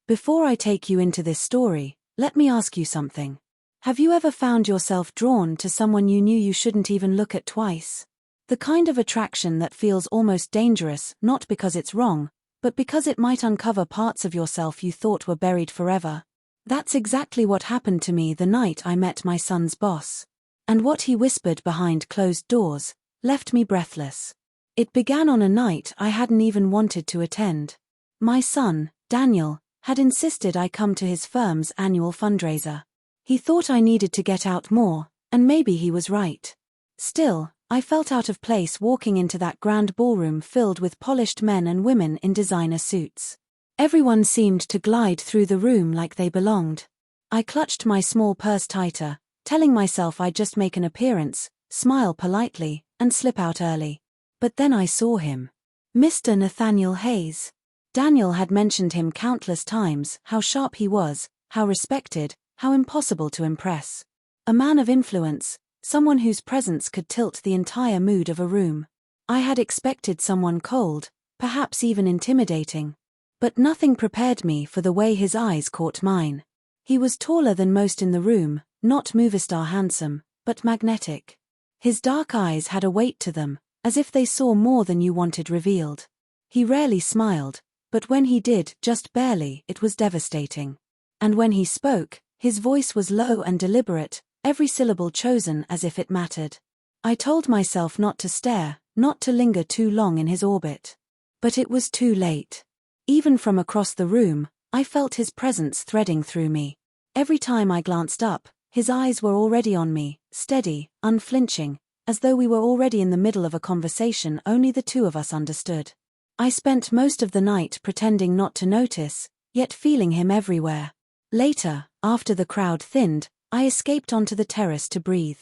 Before I take you into this story, let me ask you something. Have you ever found yourself drawn to someone you knew you shouldn't even look at twice? The kind of attraction that feels almost dangerous, not because it's wrong, but because it might uncover parts of yourself you thought were buried forever. That's exactly what happened to me the night I met my son's boss. And what he whispered behind closed doors left me breathless. It began on a night I hadn't even wanted to attend. My son, Daniel, had insisted I come to his firm's annual fundraiser. He thought I needed to get out more, and maybe he was right. Still, I felt out of place walking into that grand ballroom filled with polished men and women in designer suits. Everyone seemed to glide through the room like they belonged. I clutched my small purse tighter, telling myself I'd just make an appearance, smile politely, and slip out early. But then I saw him. Mr. Nathaniel Hayes. Daniel had mentioned him countless times, how sharp he was, how respected, how impossible to impress. A man of influence, someone whose presence could tilt the entire mood of a room. I had expected someone cold, perhaps even intimidating. But nothing prepared me for the way his eyes caught mine. He was taller than most in the room, not movie star handsome, but magnetic. His dark eyes had a weight to them, as if they saw more than you wanted revealed. He rarely smiled, but when he did, just barely, it was devastating. And when he spoke, his voice was low and deliberate, every syllable chosen as if it mattered. I told myself not to stare, not to linger too long in his orbit. But it was too late. Even from across the room, I felt his presence threading through me. Every time I glanced up, his eyes were already on me, steady, unflinching, as though we were already in the middle of a conversation only the two of us understood. I spent most of the night pretending not to notice, yet feeling him everywhere. Later, after the crowd thinned, I escaped onto the terrace to breathe.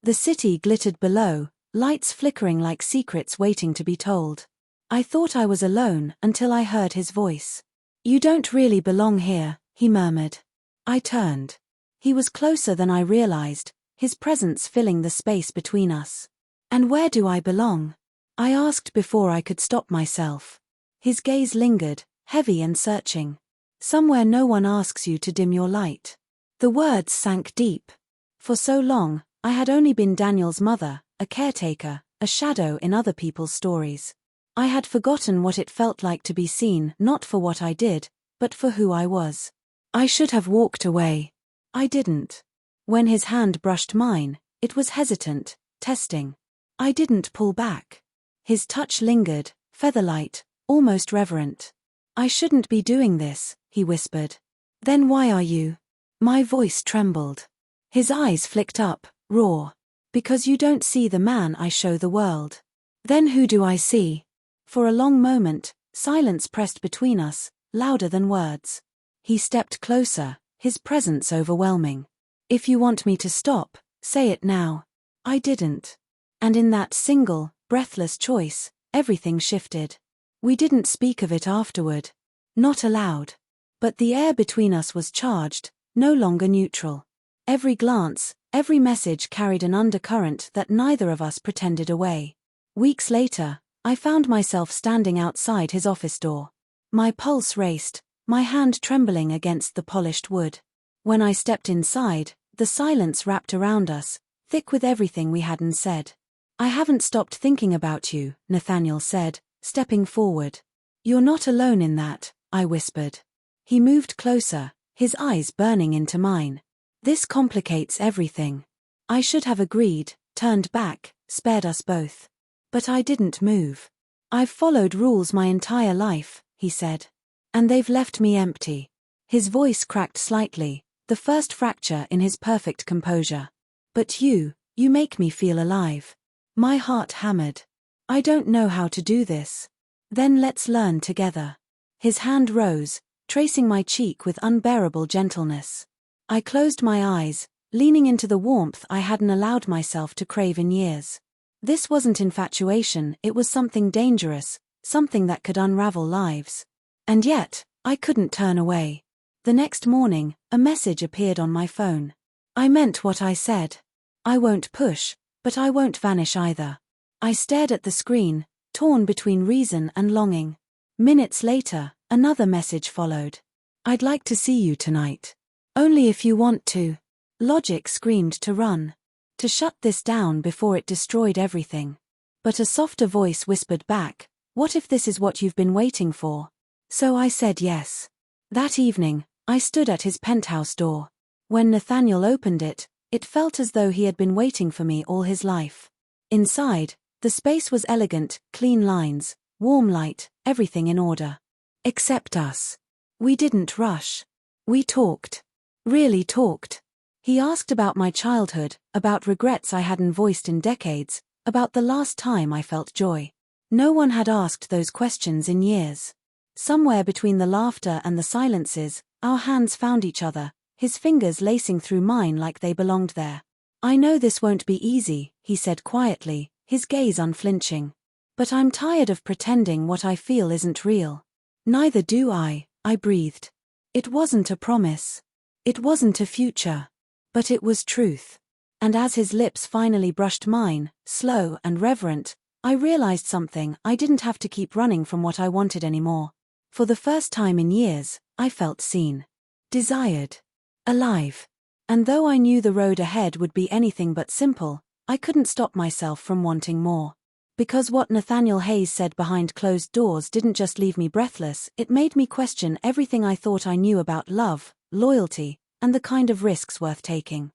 The city glittered below, lights flickering like secrets waiting to be told. I thought I was alone until I heard his voice. "You don't really belong here," he murmured. I turned. He was closer than I realized, his presence filling the space between us. "And where do I belong?" I asked before I could stop myself. His gaze lingered, heavy and searching. "Somewhere no one asks you to dim your light." The words sank deep. For so long, I had only been Daniel's mother, a caretaker, a shadow in other people's stories. I had forgotten what it felt like to be seen not for what I did, but for who I was. I should have walked away. I didn't. When his hand brushed mine, it was hesitant, testing. I didn't pull back. His touch lingered, featherlight, almost reverent. "I shouldn't be doing this," he whispered. "Then why are you?" My voice trembled. His eyes flicked up, raw. "Because you don't see the man I show the world." "Then who do I see?" For a long moment, silence pressed between us, louder than words. He stepped closer, his presence overwhelming. "If you want me to stop, say it now." I didn't. And in that single, breathless choice, everything shifted. We didn't speak of it afterward. Not aloud. But the air between us was charged, no longer neutral. Every glance, every message carried an undercurrent that neither of us pretended away. Weeks later, I found myself standing outside his office door. My pulse raced, my hand trembling against the polished wood. When I stepped inside, the silence wrapped around us, thick with everything we hadn't said. "I haven't stopped thinking about you," Nathaniel said, stepping forward. "You're not alone in that," I whispered. He moved closer, his eyes burning into mine. "This complicates everything." I should have agreed, turned back, spared us both. But I didn't move. "I've followed rules my entire life," he said. "And they've left me empty." His voice cracked slightly, the first fracture in his perfect composure. "But you make me feel alive." My heart hammered. "I don't know how to do this." "Then let's learn together." His hand rose, tracing my cheek with unbearable gentleness. I closed my eyes, leaning into the warmth I hadn't allowed myself to crave in years. This wasn't infatuation, it was something dangerous, something that could unravel lives. And yet, I couldn't turn away. The next morning, a message appeared on my phone. I meant what I said. I won't push, but I won't vanish either. I stared at the screen, torn between reason and longing. Minutes later, another message followed. I'd like to see you tonight. Only if you want to. Logic screamed to run. To shut this down before it destroyed everything. But a softer voice whispered back, what if this is what you've been waiting for? So I said yes. That evening, I stood at his penthouse door. When Nathaniel opened it, it felt as though he had been waiting for me all his life. Inside, the space was elegant, clean lines, warm light, everything in order. Except us. We didn't rush. We talked. Really talked. He asked about my childhood, about regrets I hadn't voiced in decades, about the last time I felt joy. No one had asked those questions in years. Somewhere between the laughter and the silences, our hands found each other, his fingers lacing through mine like they belonged there. I know this won't be easy, he said quietly, his gaze unflinching. But I'm tired of pretending what I feel isn't real. Neither do I breathed. It wasn't a promise. It wasn't a future. But it was truth. And as his lips finally brushed mine, slow and reverent, I realized something. I didn't have to keep running from what I wanted anymore. For the first time in years, I felt seen. Desired. Alive. And though I knew the road ahead would be anything but simple, I couldn't stop myself from wanting more. Because what Nathaniel Hayes said behind closed doors didn't just leave me breathless, it made me question everything I thought I knew about love, loyalty, and the kind of risks worth taking.